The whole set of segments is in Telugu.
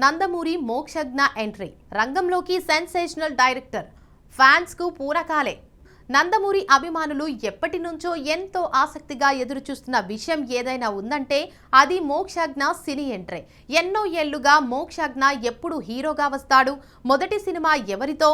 నందమూరి మోక్షజ్ఞ ఎంట్రీ రంగంలోకి సెన్సేషనల్ డైరెక్టర్ ఫ్యాన్స్ కు పూరకాలే. నందమూరి అభిమానులు ఎప్పటి నుంచో ఎంతో ఆసక్తిగా ఎదురు చూస్తున్న విషయం ఏదైనా ఉందంటే అది మోక్షజ్ఞ సినీ ఎంట్రీ. ఎన్నో ఏళ్లుగా మోక్షజ్ఞ ఎప్పుడు హీరోగా వస్తాడు, మొదటి సినిమా ఎవరితో,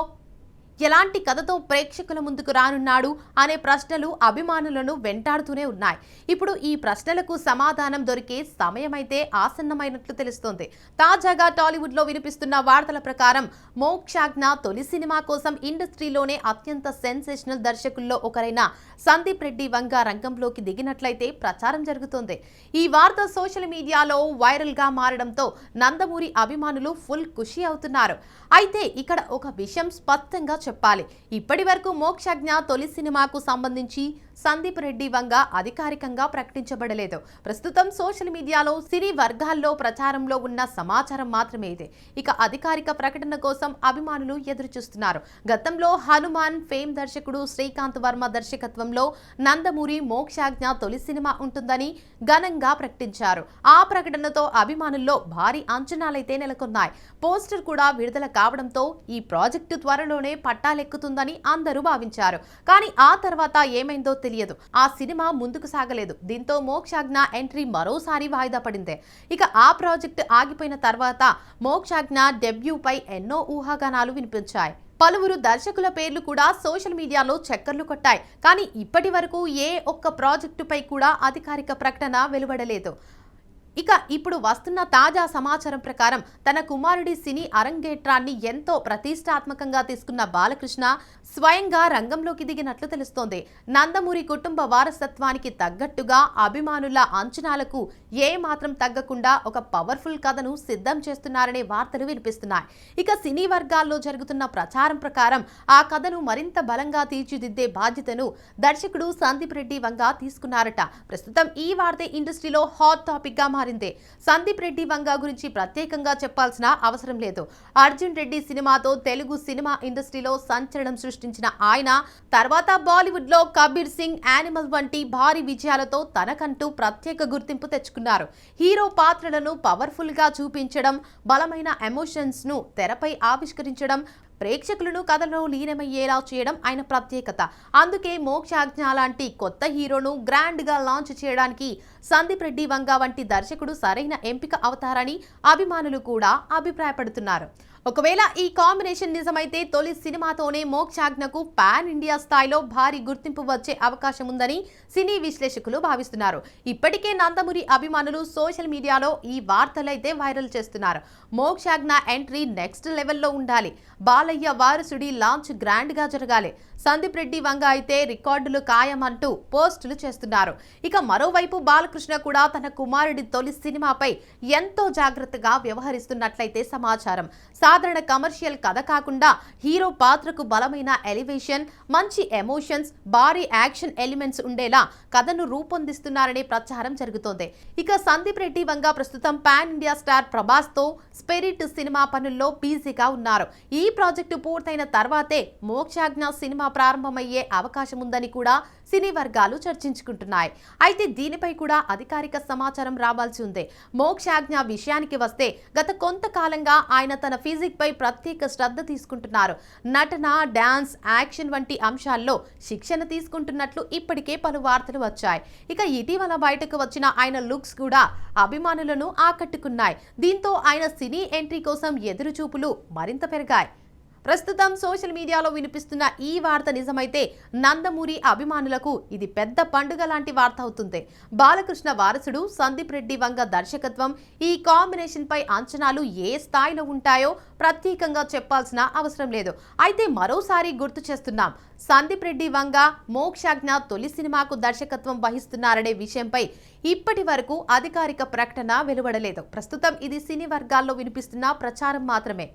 ఎలాంటి కథతో ప్రేక్షకుల ముందుకు రానున్నాడు అనే ప్రశ్నలు అభిమానులను వెంటాడుతూనే ఉన్నాయి. ఇప్పుడు ఈ ప్రశ్నలకు సమాధానం దొరికే సమయమైతే ఆసన్నమైనట్లు తెలుస్తోంది. తాజాగా టాలీవుడ్ లో వినిపిస్తున్న వార్తల ప్రకారం మోక్షజ్ఞ తొలి సినిమా కోసం ఇండస్ట్రీలోనే అత్యంత సెన్సేషనల్ దర్శకుల్లో ఒకరైన సందీప్ రెడ్డి వంగ రంగంలోకి దిగినట్లయితే ప్రచారం జరుగుతోంది. ఈ వార్త సోషల్ మీడియాలో వైరల్ గా మారడంతో నందమూరి అభిమానులు ఫుల్ ఖుషి అవుతున్నారు. అయితే ఇక్కడ ఒక విషయం స్పష్టంగా చెప్పాలి. ఇప్పటి వరకు మోక్షజ్ఞ తొలి సినిమాకు సంబంధించి సందీప్ రెడ్డి వంగ అధికారికంగా ప్రకటించబడలేదు. ప్రస్తుతం సోషల్ మీడియాలో సినీ వర్గాల్లో ప్రచారంలో ఉన్న సమాచారం మాత్రమే ఇది. ఇక అధికారిక ప్రకటన కోసం అభిమానులు ఎదురు చూస్తున్నారు. గతంలో హనుమాన్ ఫేమ్ దర్శకుడు శ్రీకాంత్ వర్మ దర్శకత్వంలో నందమూరి మోక్షజ్ఞ తొలి సినిమా ఉంటుందని ఘనంగా ప్రకటించారు. ఆ ప్రకటనతో అభిమానుల్లో భారీ అంచనాలైతే నెలకొన్నాయి. పోస్టర్ కూడా విడుదల కావడంతో ఈ ప్రాజెక్టు త్వరలోనే పట్టాలెక్కుతుందని అందరూ భావించారు. కానీ ఆ తర్వాత ఏమైందో తెలియదు. ఆ సినిమా ముందుకు సాగలేదు. దీంతో మోక్షజ్ఞ ఎంట్రీ మరోసారి వాయిదా పడింది. ఇక ఆ ప్రాజెక్టు ఆగిపోయిన తర్వాత మోక్షజ్ఞ డెబ్యూపై ఎన్నో ఊహాగానాలు వినిపించాయి. పలువురు దర్శకుల పేర్లు కూడా సోషల్ మీడియాలో చక్కర్లు కొట్టాయి. కానీ ఇప్పటి వరకు ఏ ఒక్క ప్రాజెక్టుపై కూడా అధికారిక ప్రకటన వెలువడలేదు. ఇక ఇప్పుడు వస్తున్న తాజా సమాచారం ప్రకారం తన కుమారుడి సినీ అరంగేట్రాన్ని ఎంతో ప్రతిష్టాత్మకంగా తీసుకున్న బాలకృష్ణ స్వయంగా రంగంలోకి దిగినట్లు తెలుస్తోంది. నందమూరి కుటుంబ వారసత్వానికి తగ్గట్టుగా అభిమానుల అంచనాలకు ఏ మాత్రం తగ్గకుండా ఒక పవర్ఫుల్ కథను సిద్ధం చేస్తున్నారనే వార్తలు వినిపిస్తున్నాయి. ఇక సినీ వర్గాల్లో జరుగుతున్న ప్రచారం ప్రకారం ఆ కథను మరింత బలంగా తీర్చిదిద్దే బాధ్యతను దర్శకుడు సందీప్ రెడ్డి వంగ తీసుకున్నారట. ప్రస్తుతం ఈ వార్త ఇండస్ట్రీలో హాట్ టాపిక్ గా సందీప్ రెడ్డి వంగ గురించి ప్రత్యేకంగా చెప్పాల్సిన అవసరం లేదు. అర్జున్ రెడ్డి సినిమాతో తెలుగు సినిమా ఇండస్ట్రీలో సంచలనం సృష్టించిన ఆయన తర్వాత బాలీవుడ్ లో కబీర్ సింగ్, యానిమల్ వంటి భారీ విజయాలతో తనకంటూ ప్రత్యేక గుర్తింపు తెచ్చుకున్నారు. హీరో పాత్రలను పవర్ఫుల్ గా చూపించడం, బలమైన ఎమోషన్స్ ను తెరపై ఆవిష్కరించడం, ప్రేక్షకులను కథలో లీనమయ్యేలా చేయడం ఆయన ప్రత్యేకత. అందుకే మోక్షజ్ఞ లాంటి కొత్త హీరోను గ్రాండ్ గా లాంచ్ చేయడానికి సందీప్ రెడ్డి వంగ వంటి దర్శకుడు సరైన ఎంపిక అవుతారని అభిమానులు కూడా అభిప్రాయపడుతున్నారు. ఒకవేళ ఈ కాంబినేషన్ నిజమైతే తొలి సినిమాతోనే మోక్షజ్ఞకు పాన్ ఇండియా స్థాయిలో భారీ గుర్తింపు వచ్చే అవకాశం ఉందని సినీ విశ్లేషకులు భావిస్తున్నారు. ఇప్పటికే నందమూరి అభిమానులు సోషల్ మీడియాలో ఈ వార్తలైతే వైరల్ చేస్తున్నారు. మోక్షజ్ఞ ఎంట్రీ నెక్స్ట్ లెవెల్లో ఉండాలి, బాలయ్య వారసుడి లాంచ్ గ్రాండ్ గా జరగాలి, సందీప్ రెడ్డి వంగ అయితే రికార్డులు ఖాయమంటూ పోస్టులు చేస్తున్నారు. ఇక మరోవైపు బాలకృష్ణ కూడా తన కుమారుడి తొలి సినిమాపై ఎంతో జాగ్రత్తగా వ్యవహరిస్తున్నట్లయితే సమాచారం. సాధారణ కమర్షియల్ కథ కాకుండా హీరో పాత్రకు బలమైన ఎలివేషన్, మంచి ఎమోషన్స్, భారీ యాక్షన్ ఎలిమెంట్స్ ఉండేలా కథను రూపొందిస్తున్నారనే ప్రచారం జరుగుతోంది. ఇక సందీప్ రెడ్డి వంగ ప్రస్తుతం పాన్ ఇండియా స్టార్ ప్రభాస్ తో స్పిరిట్ సినిమా పనుల్లో బిజీగా ఉన్నారు. ఈ ప్రాజెక్టు పూర్తయిన తర్వాతే మోక్షజ్ఞ సినిమా ప్రారంభమయ్యే అవకాశం ఉందని కూడా సినీ వర్గాలు చర్చించుకుంటున్నాయి. అయితే దీనిపై కూడా అధికారిక సమాచారం రావాల్సి ఉంది. మోక్షజ్ఞ విషయానికి వస్తే గత కొంతకాలంగా ఆయన తన ఫిజిక్ పై ప్రత్యేక శ్రద్ధ తీసుకుంటున్నారు. నటన, డాన్స్, యాక్షన్ వంటి అంశాల్లో శిక్షణ తీసుకుంటున్నట్లు ఇప్పటికే పలు వార్తలు వచ్చాయి. ఇక ఇటీవల బయటకు వచ్చిన ఆయన లుక్స్ కూడా అభిమానులను ఆకట్టుకున్నాయి. దీంతో ఆయన సినీ ఎంట్రీ కోసం ఎదురు చూపులు మరింత పెరిగాయి. ప్రస్తుతం సోషల్ మీడియాలో వినిపిస్తున్న ఈ వార్త నిజమైతే నందమూరి అభిమానులకు ఇది పెద్ద పండుగ లాంటి వార్త అవుతుంది. బాలకృష్ణ వారసుడు సందీప్ రెడ్డి వంగ దర్శకత్వం, ఈ కాంబినేషన్ పై అంచనాలు ఏ స్థాయిలో ఉంటాయో ప్రత్యేకంగా చెప్పాల్సిన అవసరం లేదు. అయితే మరోసారి గుర్తు చేస్తున్నాం, సందీప్ రెడ్డి వంగ మోక్షజ్ఞ తొలి సినిమాకు దర్శకత్వం వహిస్తున్నారనే విషయంపై ఇప్పటి వరకు అధికారిక ప్రకటన వెలువడలేదు. ప్రస్తుతం ఇది సినీ వర్గాల్లో వినిపిస్తున్న ప్రచారం మాత్రమే.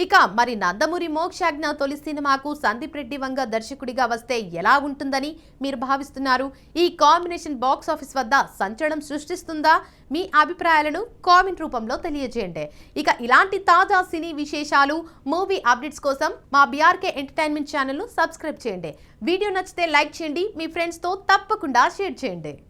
ఇక మరి నందమూరి మోక్షజ్ఞ తొలి సినిమాకు సందీప్ రెడ్డి వంగ దర్శకుడిగా వస్తే ఎలా ఉంటుందని మీరు భావిస్తున్నారు? ఈ కాంబినేషన్ బాక్స్ ఆఫీస్ వద్ద సంచలనం సృష్టిస్తుందా? మీ అభిప్రాయాలను కామెంట్ రూపంలో తెలియజేయండి. ఇక ఇలాంటి తాజా సినీ విశేషాలు, మూవీ అప్డేట్స్ కోసం మా బీఆర్కే ఎంటర్టైన్మెంట్ ఛానల్ను సబ్స్క్రైబ్ చేయండి. వీడియో నచ్చితే లైక్ చేయండి, మీ ఫ్రెండ్స్తో తప్పకుండా షేర్ చేయండి.